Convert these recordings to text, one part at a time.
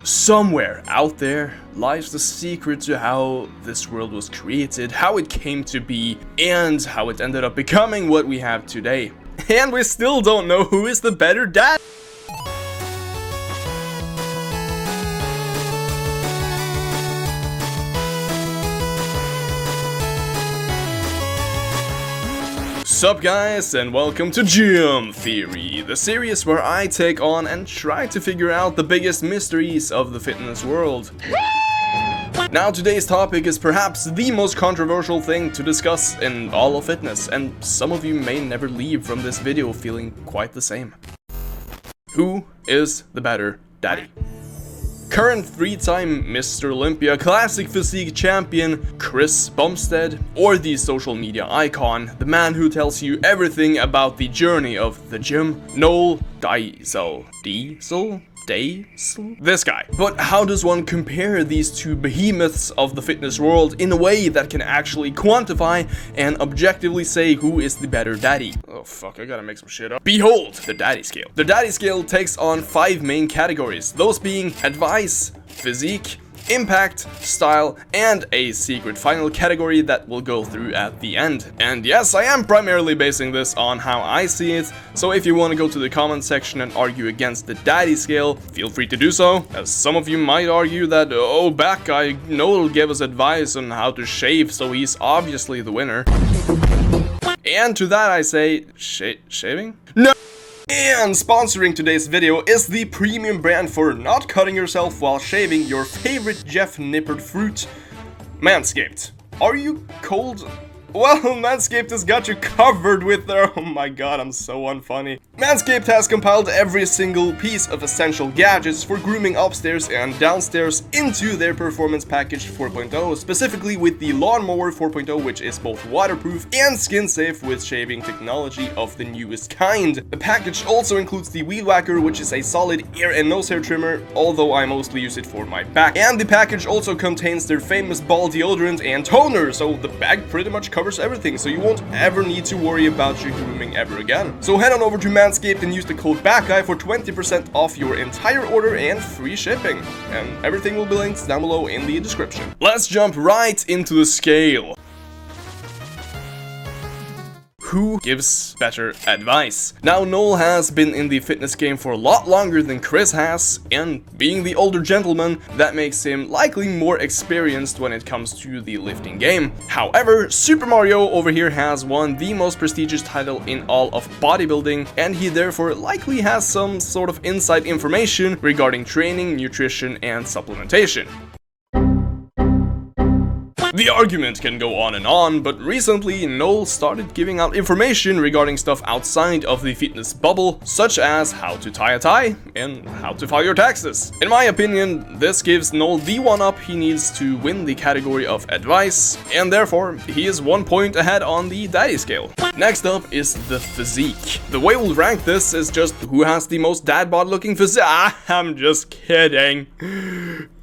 Somewhere out there lies the secret to how this world was created, how it came to be, and how it ended up becoming what we have today. And we still don't know who is the better dad. Sup guys, and welcome to Gym Theory, the series where I take on and try to figure out the biggest mysteries of the fitness world. Now today's topic is perhaps the most controversial thing to discuss in all of fitness, and some of you may never leave from this video feeling quite the same. Who is the better daddy? Current 3-time Mr. Olympia Classic Physique champion Chris Bumstead, or the social media icon, the man who tells you everything about the journey of the gym, Noel Deyzel. This guy. But how does one compare these two behemoths of the fitness world in a way that can actually quantify and objectively say who is the better daddy? Oh fuck, I gotta make some shit up. Behold, the daddy scale. The daddy scale takes on 5 main categories, those being advice, physique, impact, style, and a secret final category that we'll go through at the end. And yes, I am primarily basing this on how I see it, so if you want to go to the comment section and argue against the daddy scale, feel free to do so, as some of you might argue that, oh, back guy Noel gave us advice on how to shave, so he's obviously the winner. And to that I say, shaving? No! And sponsoring today's video is the premium brand for not cutting yourself while shaving your favorite Jeff Nippard fruit, Manscaped. Are you cold? Well, Manscaped has got you covered with their— oh my god, I'm so unfunny. Manscaped has compiled every single piece of essential gadgets for grooming upstairs and downstairs into their Performance Package 4.0, specifically with the Lawnmower 4.0, which is both waterproof and skin safe with shaving technology of the newest kind. The package also includes the Weed Whacker, which is a solid ear and nose hair trimmer, although I mostly use it for my back. And the package also contains their famous ball deodorant and toner, so the bag pretty much covers everything, so you won't ever need to worry about your grooming ever again. So head on over to Manscaped and use the code BACKGUY for 20% off your entire order and free shipping. And everything will be linked down below in the description. Let's jump right into the scale. Who gives better advice? Now, Noel has been in the fitness game for a lot longer than Chris has, and being the older gentleman, that makes him likely more experienced when it comes to the lifting game. However, Super Mario over here has won the most prestigious title in all of bodybuilding, and he therefore likely has some sort of inside information regarding training, nutrition, and supplementation. The argument can go on, but recently Noel started giving out information regarding stuff outside of the fitness bubble, such as how to tie a tie and how to file your taxes. In my opinion, this gives Noel the one-up he needs to win the category of advice, and therefore he is 1 point ahead on the daddy scale. Next up is the physique. The way we'll rank this is just who has the most dad bod looking physique. I'm just kidding.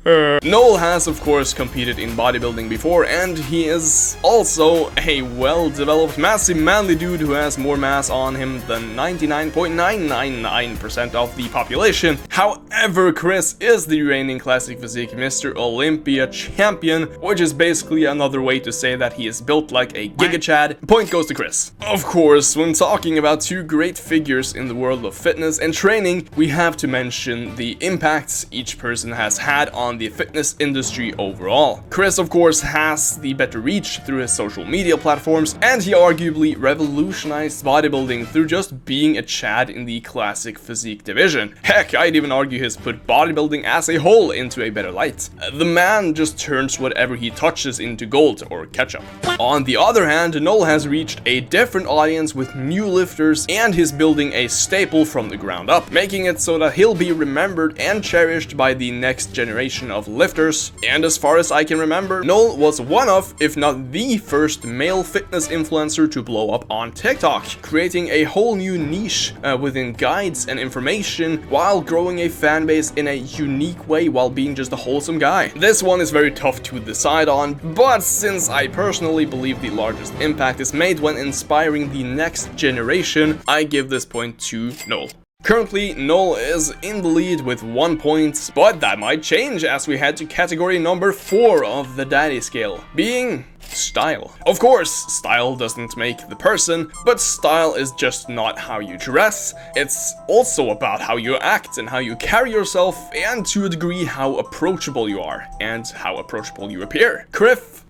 Noel has of course competed in bodybuilding before, and he is also a well-developed, massive, manly dude who has more mass on him than 99.999% of the population. However, Chris is the reigning Classic Physique Mr. Olympia champion, which is basically another way to say that he is built like a Giga Chad. Point goes to Chris. Of course, when talking about two great figures in the world of fitness and training, we have to mention the impacts each person has had on the fitness industry overall. Chris of course has the better reach through his social media platforms, and he arguably revolutionized bodybuilding through just being a Chad in the classic physique division. Heck, I'd even argue he's put bodybuilding as a whole into a better light. The man just turns whatever he touches into gold or ketchup. On the other hand, Noel has reached a different audience with new lifters, and he's building a staple from the ground up, making it so that he'll be remembered and cherished by the next generation of lifters. And as far as I can remember, Noel was one of, if not the first male fitness influencer to blow up on TikTok, creating a whole new niche within guides and information while growing a fan base in a unique way while being just a wholesome guy. This one is very tough to decide on, but since I personally believe the largest impact is made when inspiring the next generation, I give this point to Noel. Currently, Noel is in the lead with 1 point, but that might change as we head to category number 4 of the daddy scale, being style. Of course, style doesn't make the person, but style is just not how you dress. It's also about how you act and how you carry yourself, and to a degree how approachable you are and how approachable you appear. Chris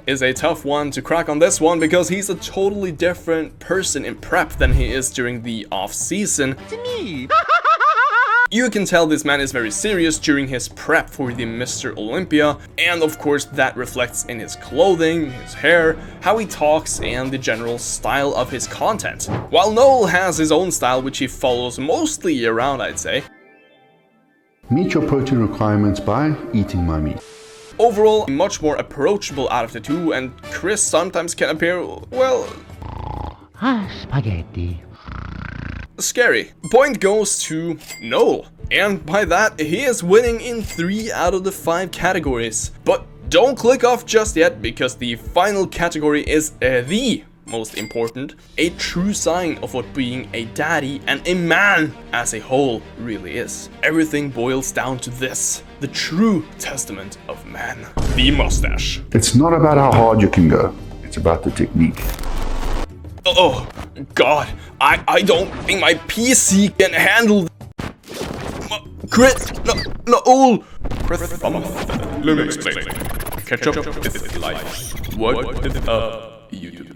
is a tough one to crack on this one because he's a totally different person in prep than he is during the off-season. To me. You can tell this man is very serious during his prep for the Mr. Olympia, and of course that reflects in his clothing, his hair, how he talks, and the general style of his content. While Noel has his own style which he follows mostly year-round, I'd say. Meet your protein requirements by eating my meat. Overall, much more approachable out of the two, and Chris sometimes can appear, well... spaghetti. Scary. Point goes to Noel, and by that he is winning in 3 out of the 5 categories. But don't click off just yet, because the final category is the most important, a true sign of what being a daddy and a man as a whole really is. Everything boils down to this, the true testament of man, the mustache. It's not about how hard you can go, it's about the technique. Oh god, I don't think my PC can handle Chris, no, Chris, let me explain. Ketchup is life. What is YouTube?